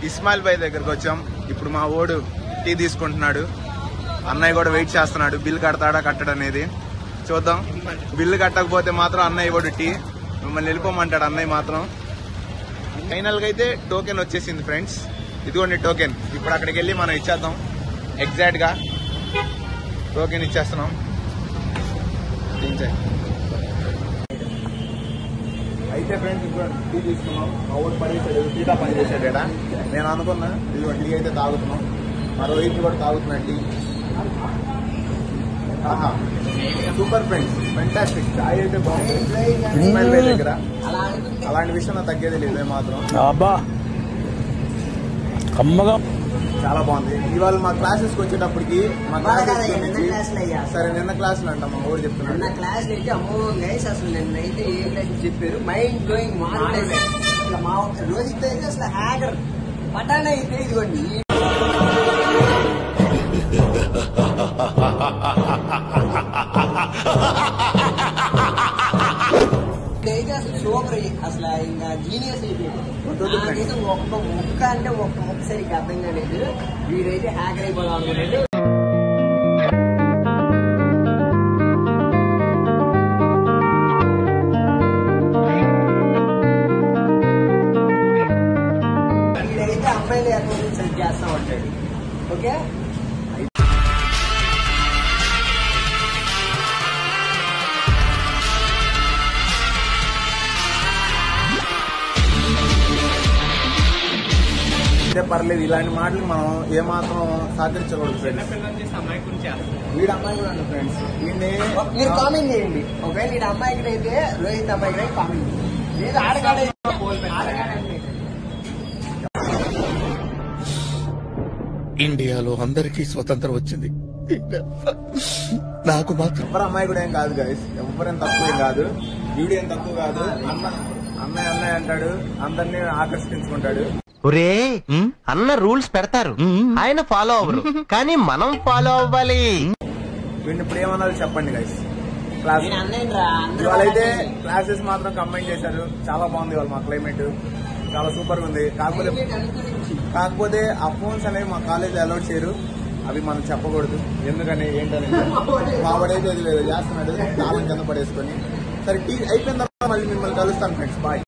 ఇస్మాయిల్ భాయ్ దగ్గరకు వచ్చాం. ఇప్పుడు మా ఓడు టీ తీసుకుంటున్నాడు. అన్నయ్య కూడా వెయిట్ చేస్తున్నాడు. బిల్లు కడతాడా కట్టడనేది చూద్దాం. బిల్లు కట్టకపోతే మాత్రం అన్నయ్య కూడా టీ మిమ్మల్ని వెళ్ళిపోమంటాడు అన్నయ్య మాత్రం. ఫైనల్ గా అయితే టోకెన్ వచ్చేసింది ఫ్రెండ్స్. ఇదిగోండి టోకెన్. ఇప్పుడు అక్కడికి వెళ్ళి మనం ఇచ్చేద్దాం. ఎగ్జాక్ట్ గా టోకెన్ ఇచ్చేస్తున్నాం. అయితే ఫ్రెండ్స్ ఇప్పుడు టీ తీసుకున్నాం. మా ఊరు పడేసాడు, టీగా పని చేశాడు. నేను అనుకున్నా ఇదిగో టీ అయితే తాగుతున్నాం. మరో ఇంటి కూడా తాగుతున్నా టీ. Super friends, fantastic. చాయ్ అయితే బాగుంది. ఇస్మాయిల్ భాయ్ దగ్గర అలాంటి విషయం తగ్గేది లేదు మాత్రం. చాలా బాగుంది. ఇవాళ మా క్లాసెస్ కి వచ్చేటప్పటికి మా సరే నిన్న క్లాసులు అంట మా ఊరు చెప్తున్నాడు. క్లాస్ అయితే అమ్మో గైస్ అసలు నిన్నైతే ఏ క్లాస్ చెప్పారు మైండ్ బ్లోయింగ్. మా రోజుతో అయితే అసలు హ్యాగర్ పటాన్ అయితే ఇదిగోండి. ఇదైతే అసలు సూపర్, అసలు ఇంకా జీనియస్ అయిపోయింది. నాకైతే ఒక్క ముక్క అంటే ఒక్క ముక్క సరిగ్గా అర్థం కాలేదు. వీడైతే హ్యాకర్ అయిపోదాం అనుకున్నాడు. వీడైతే అమ్మాయిలు అకౌంట్ సెట్ చేస్తా ఉంటాడు. ఓకే పర్లేదు. ఇలాంటి మాటలు మనం ఏమాత్రం సహకరించకూడదు ఫ్రెండ్స్. వీడి అమ్మాయి కూడా అండి ఫ్రెండ్స్. మీరు కామెంట్ చేయండి. ఒకవేళ వీడి అమ్మాయికి అయితే రోహిత్ అమ్మాయికి అయితే కామెంట్ లేదు. ఆడగాడే ఇండియాలో అందరికీ స్వతంత్రం వచ్చింది, నాకు మాత్రం. ఎవరు అమ్మాయి కూడా ఏం కాదు గైస్. ఎవరేం తక్కువ ఏం కాదు. వీడు ఏం తక్కువ కాదు. అన్నయ్య అన్నయ్య అంటాడు. అందరినీ ఆకర్షించుకుంటాడు. ఒరే అన్న రూల్స్ పెడతారు, ఆయన ఫాలో అవ్వరు, కానీ మనం ఫాలో అవ్వాలి. వీడిని ఇప్పుడు ఏమన్నా చెప్పండి గైస్. క్లాస్ ఇవాళైతే క్లాసెస్ మాత్రం కంబైన్ చేశారు. చాలా బాగుంది ఇవాళ మా క్లైమేట్. చాలా సూపర్ గా ఉంది. కాకపోతే ఆ ఫోన్స్ అనేవి మా కాలేజ్ అలౌట్ చేయరు. అవి మనం చెప్పకూడదు. ఎందుకని ఏంటని మా వాడైతే చేస్తున్నాడు తాళం కింద పడేసుకొని. సరే టీ అయిపోయిన తర్వాత మళ్ళీ మిమ్మల్ని కలుస్తాను ఫ్రెండ్స్. బాయ్.